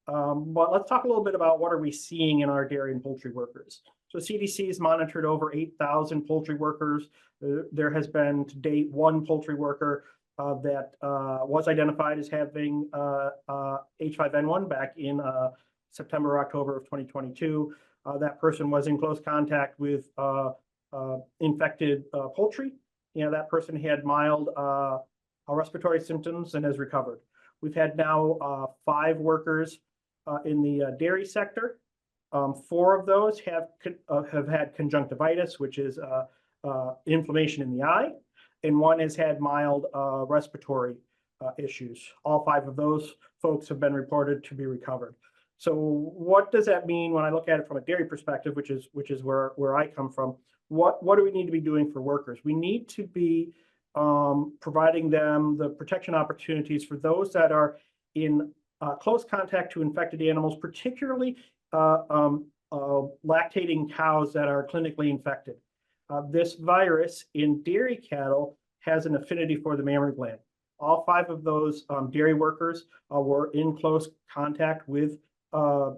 But let's talk a little bit about what are we seeing in our dairy and poultry workers. So CDC has monitored over 8,000 poultry workers. There has been to date one poultry worker that was identified as having H5N1 back in September, October of 2022. That person was in close contact with infected poultry. That person had mild respiratory symptoms and has recovered. We've had now 5 workers in the dairy sector. 4 of those have had conjunctivitis, which is inflammation in the eye, and 1 has had mild respiratory issues. All 5 of those folks have been reported to be recovered. So what does that mean when I look at it from a dairy perspective, which is where I come from? What do we need to be doing for workers? We need to be providing them the protection opportunities for those that are in close contact to infected animals, particularly lactating cows that are clinically infected. This virus in dairy cattle has an affinity for the mammary gland. All 5 of those dairy workers were in close contact with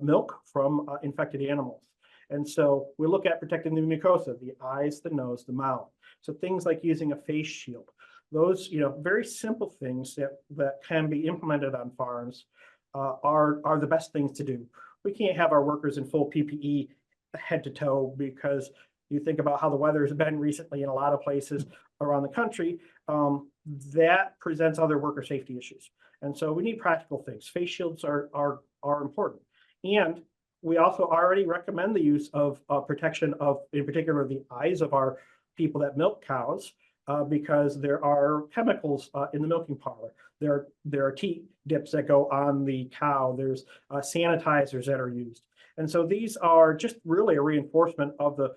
milk from infected animals. And so we look at protecting the mucosa, the eyes, the nose, the mouth. So things like using a face shield, those very simple things that can be implemented on farms are the best things to do. We can't have our workers in full PPE head to toe, because you think about how the weather has been recently in a lot of places around the country, that presents other worker safety issues. And so we need practical things. Face shields are important. And we also already recommend the use of protection of, in particular, the eyes of our people that milk cows, because there are chemicals in the milking parlor. There are teat dips that go on the cow. There's sanitizers that are used. And so these are just really a reinforcement of the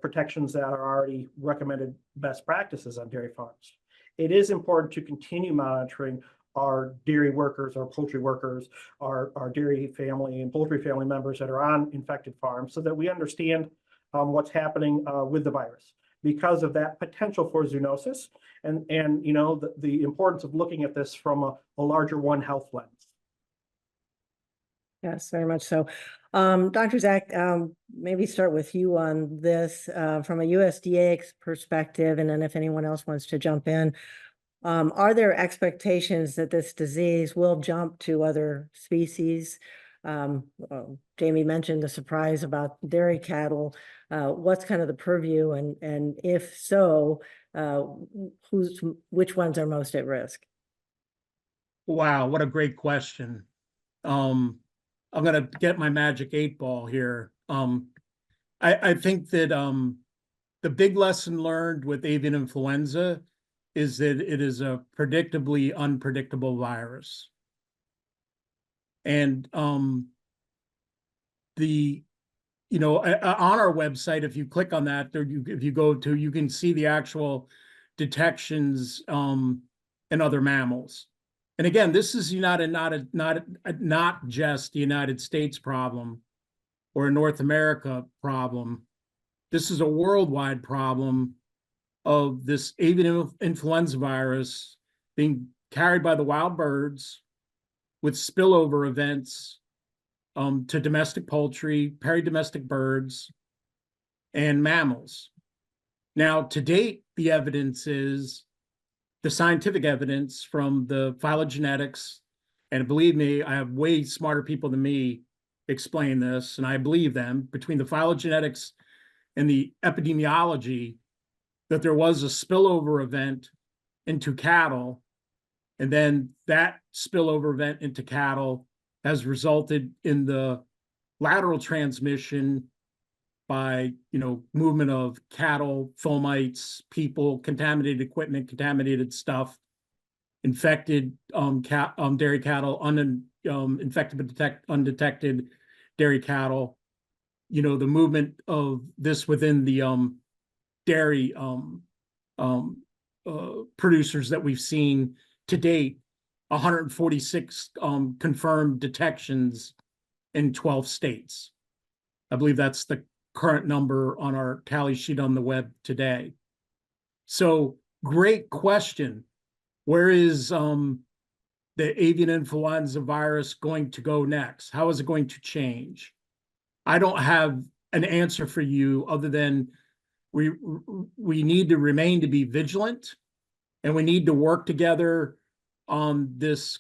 protections that are already recommended best practices on dairy farms. It is important to continue monitoring our dairy workers, our poultry workers, our dairy family and poultry family members that are on infected farms, so that we understand what's happening with the virus, because of that potential for zoonosis and the importance of looking at this from a larger One Health lens. Yes, very much so. Dr. Zach, maybe start with you on this from a USDA perspective, and then if anyone else wants to jump in. Are there expectations that this disease will jump to other species? Jamie mentioned the surprise about dairy cattle. What's kind of the purview, and if so, which ones are most at risk? Wow, what a great question. I'm going to get my magic 8 ball here. I think that the big lesson learned with avian influenza is that it is a predictably unpredictable virus. And on our website, if you click on that, if you go to, you can see the actual detections in other mammals. And again, this is not just the United States problem or a North America problem. This is a worldwide problem of this avian influenza virus being carried by the wild birds with spillover events to domestic poultry, peri-domestic birds, and mammals. Now, to date, the evidence is the scientific evidence from the phylogenetics, and believe me, I have way smarter people than me explain this, and I believe them, between the phylogenetics and the epidemiology, that there was a spillover event into cattle, and then that spillover event into cattle has resulted in the lateral transmission by movement of cattle, fomites, people, contaminated equipment, contaminated stuff, infected dairy cattle, infected but undetected dairy cattle. The movement of this within the dairy producers that we've seen to date, 146 confirmed detections in 12 states. I believe that's the current number on our tally sheet on the web today. So great question. Where is the avian influenza virus going to go next? How is it going to change? I don't have an answer for you other than we need to remain to be vigilant, and we need to work together on this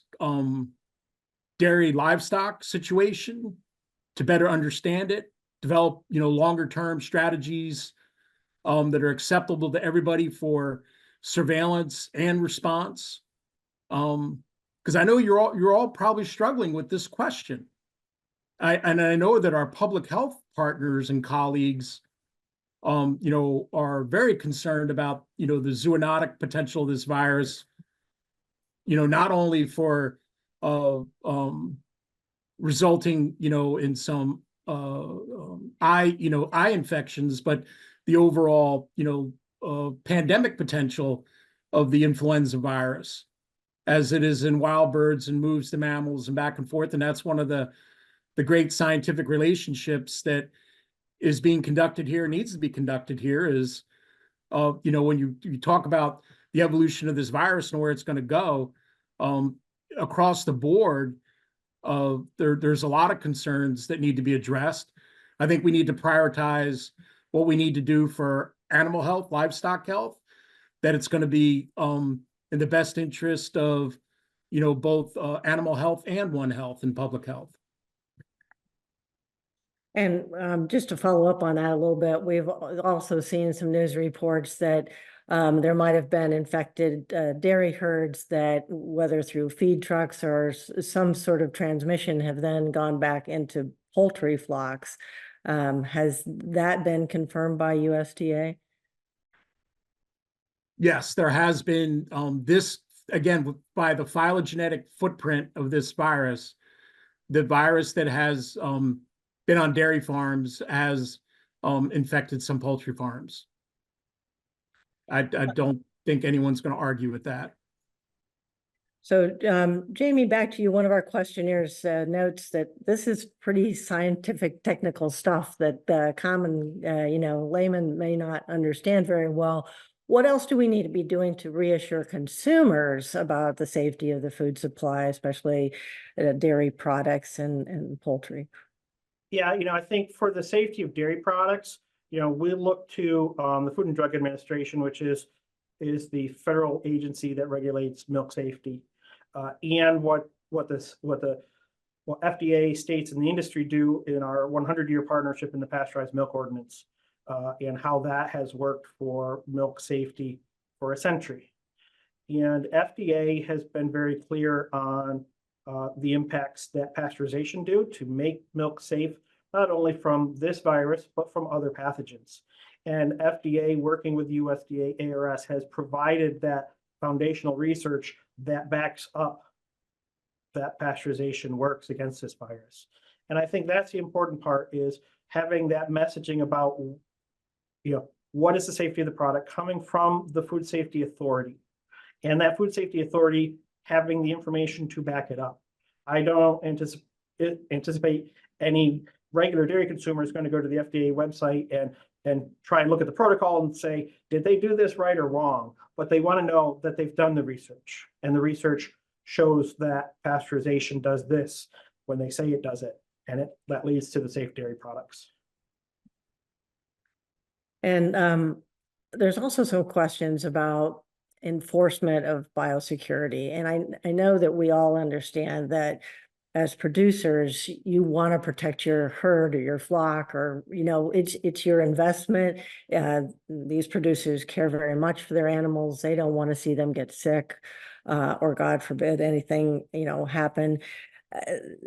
dairy livestock situation to better understand it, develop, longer term strategies that are acceptable to everybody for surveillance and response. Because I know you're all probably struggling with this question. I know that our public health partners and colleagues, are very concerned about, the zoonotic potential of this virus, not only for resulting, in some eye infections, but the overall, pandemic potential of the influenza virus, as it is in wild birds and moves to mammals and back and forth. And that's one of the great scientific relationships that is being conducted here, needs to be conducted here, is, when you talk about the evolution of this virus and where it's going to go, across the board, there's a lot of concerns that need to be addressed. I think we need to prioritize what we need to do for animal health, livestock health, that it's going to be in the best interest of, both animal health and One Health and public health. And just to follow up on that a little bit, we've also seen some news reports that there might have been infected dairy herds that, whether through feed trucks or some sort of transmission, have then gone back into poultry flocks. Has that been confirmed by USDA? Yes, there has been this, again, by the phylogenetic footprint of this virus, the virus that has been on dairy farms has infected some poultry farms. I don't think anyone's going to argue with that. So, Jamie, back to you. One of our questionnaires notes that this is pretty scientific, technical stuff that common, layman may not understand very well. What else do we need to be doing to reassure consumers about the safety of the food supply, especially dairy products and poultry? Yeah, I think for the safety of dairy products, we look to the Food and Drug Administration, which is the federal agency that regulates milk safety, and what FDA, states, and the industry do in our 100-year partnership in the Pasteurized Milk Ordinance, and how that has worked for milk safety for a century. And FDA has been very clear on the impacts that pasteurization do to make milk safe, not only from this virus, but from other pathogens. And FDA, working with USDA ARS, has provided that foundational research that backs up that pasteurization works against this virus. And I think that's the important part, is having that messaging about, what is the safety of the product coming from the Food Safety Authority, and that Food Safety Authority having the information to back it up. I don't anticipate any regular dairy consumer is going to go to the FDA website and try and look at the protocol and say, did they do this right or wrong? But they want to know that they've done the research, and the research shows that pasteurization does this when they say it does it, and that leads to the safe dairy products. And there's also some questions about enforcement of biosecurity. And I know that we all understand that as producers, you want to protect your herd or your flock, or, it's your investment. These producers care very much for their animals. They don't want to see them get sick, or God forbid anything, happen.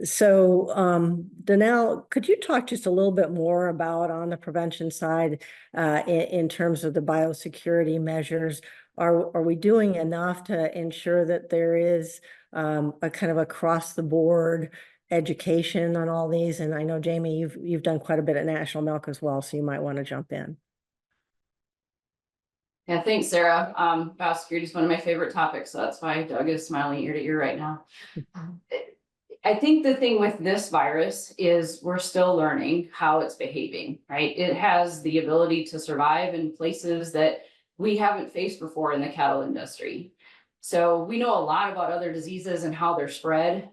So, Donnell, could you talk just a little bit more about, on the prevention side, in terms of the biosecurity measures? Are we doing enough to ensure that there is a kind of across the board education on all these? And I know, Jamie, you've done quite a bit at National Milk as well, so you might want to jump in. Yeah, thanks, Sarah. Biosecurity is one of my favorite topics, so that's why Doug is smiling ear to ear right now. I think the thing with this virus is we're still learning how it's behaving, right? It has the ability to survive in places that we haven't faced before in the cattle industry. So we know a lot about other diseases and how they're spread,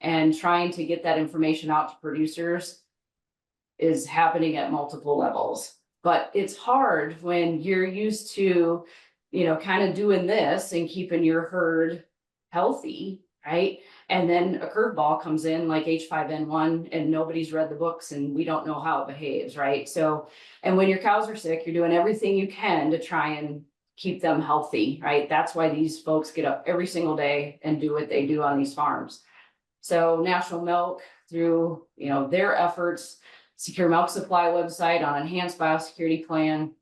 and trying to get that information out to producers is happening at multiple levels. But it's hard when you're used to, kind of doing this and keeping your herd healthy, right? And then a curveball comes in like H5N1 and nobody's read the books and we don't know how it behaves, right? So, and when your cows are sick, you're doing everything you can to try and keep them healthy, right? That's why these folks get up every single day and do what they do on these farms. So National Milk, through, you know, their efforts, Secure Milk Supply website on enhanced biosecurity plan,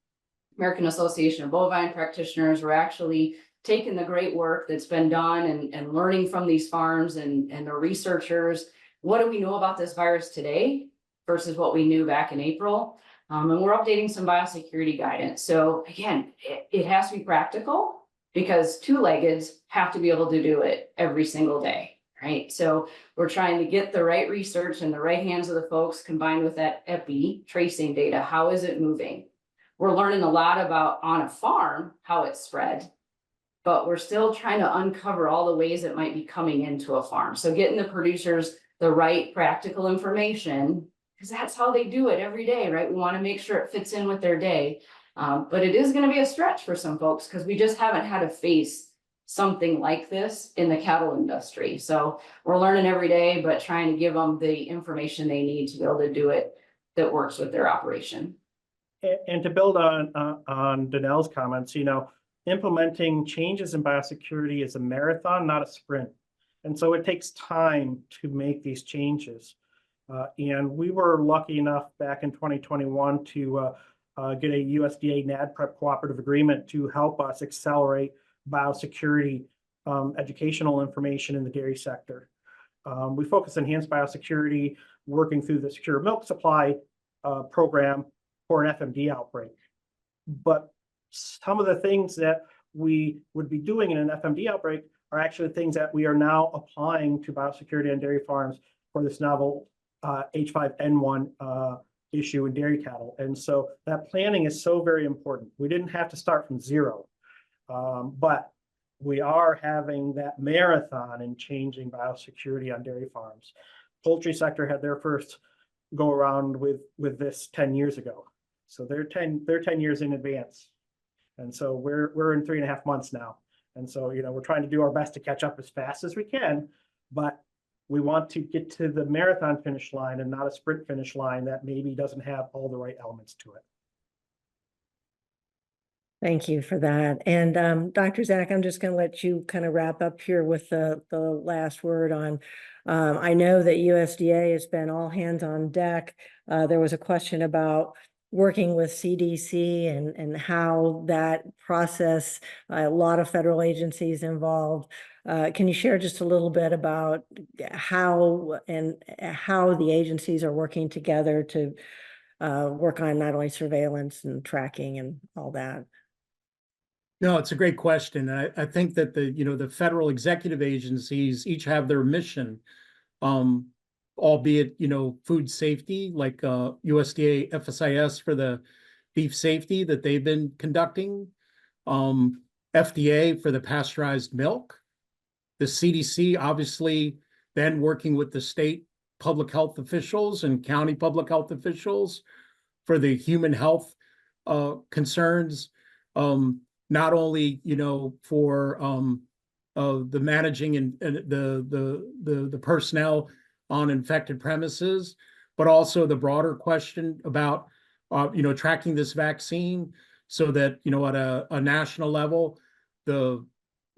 American Association of Bovine Practitioners, were actually taking the great work that's been done and learning from these farms and the researchers. What do we know about this virus today versus what we knew back in April? And we're updating some biosecurity guidance. So again, it has to be practical because two-leggeds have to be able to do it every single day, right? So we're trying to get the right research in the right hands of the folks combined with that epi tracing data. How is it moving? We're learning a lot about on a farm, how it's spread, but we're still trying to uncover all the ways it might be coming into a farm. So getting the producers the right practical information, because that's how they do it every day, right? We want to make sure it fits in with their day. But it is going to be a stretch for some folks because we just haven't had to face something like this in the cattle industry. So we're learning every day, but trying to give them the information they need to be able to do it that works with their operation. And to build on Danelle's comments, you know, implementing changes in biosecurity is a marathon, not a sprint. And so it takes time to make these changes. And we were lucky enough back in 2021 to get a USDA NADPREP cooperative agreement to help us accelerate biosecurity educational information in the dairy sector. We focus on enhanced biosecurity, working through the Secure Milk Supply program for an FMD outbreak. But some of the things that we would be doing in an FMD outbreak are actually things that we are now applying to biosecurity on dairy farms for this novel H5N1 issue in dairy cattle. And so that planning is so very important. We didn't have to start from zero, but we are having that marathon in changing biosecurity on dairy farms. Poultry sector had their first go around with this 10 years ago. So they're 10 years in advance. And so we're in 3.5 months now. And so, you know, we're trying to do our best to catch up as fast as we can, but we want to get to the marathon finish line and not a sprint finish line that maybe doesn't have all the right elements to it. Thank you for that. And Dr. Zach, I'm just going to let you kind of wrap up here with the last word on, I know that USDA has been all hands on deck. There was a question about working with CDC and how that process, a lot of federal agencies involved. Can you share just a little bit about how the agencies are working together to work on not only surveillance and tracking and all that? No, it's a great question. And I think that the federal executive agencies each have their mission, albeit, food safety, like USDA APHIS for the beef safety that they've been conducting, FDA for the pasteurized milk, the CDC, obviously, then working with the state public health officials and county public health officials for the human health concerns, not only, for the managing and the personnel on infected premises, but also the broader question about, tracking this vaccine so that, at a national level, the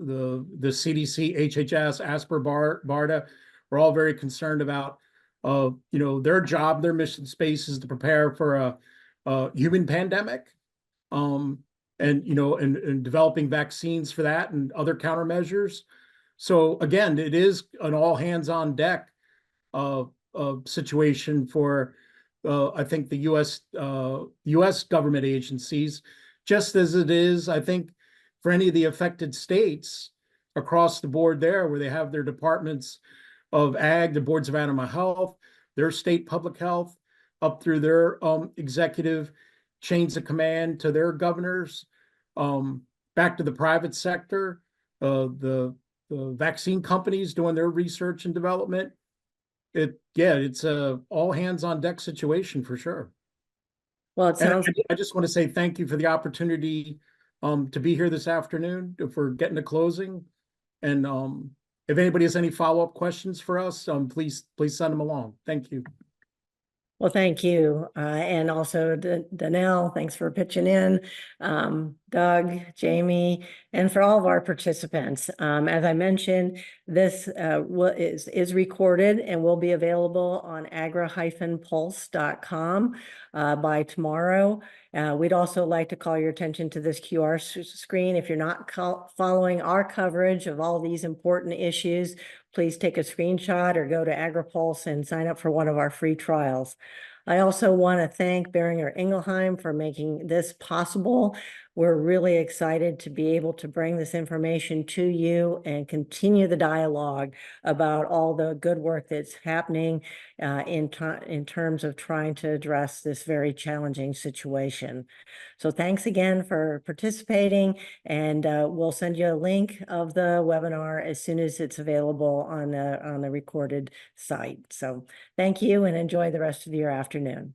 CDC, HHS, ASPR, BARDA, we're all very concerned about, their job, their mission space is to prepare for a human pandemic, and developing vaccines for that and other countermeasures. So again, it is an all hands on deck situation for, I think, the U.S. government agencies, just as it is, I think, for any of the affected states across the board there, where they have their departments of ag, the boards of animal health, their state public health, up through their executive chains of command to their governors, back to the private sector, the vaccine companies doing their research and development. It's a all hands on deck situation for sure. Well, it sounds. I just want to say thank you for the opportunity to be here this afternoon. If we're getting to closing, and if anybody has any follow-up questions for us, please send them along. Thank you. Well, thank you. And also Danelle, thanks for pitching in. Doug, Jamie, and for all of our participants. As I mentioned, this is recorded and will be available on agra-pulse.com by tomorrow. We'd also like to call your attention to this QR screen. If you're not following our coverage of all these important issues, please take a screenshot or go to Agri-Pulse and sign up for one of our free trials. I also want to thank Boehringer Ingelheim for making this possible. We're really excited to be able to bring this information to you and continue the dialogue about all the good work that's happening in terms of trying to address this very challenging situation. So thanks again for participating, and we'll send you a link of the webinar as soon as it's available on the recorded site. So thank you and enjoy the rest of your afternoon.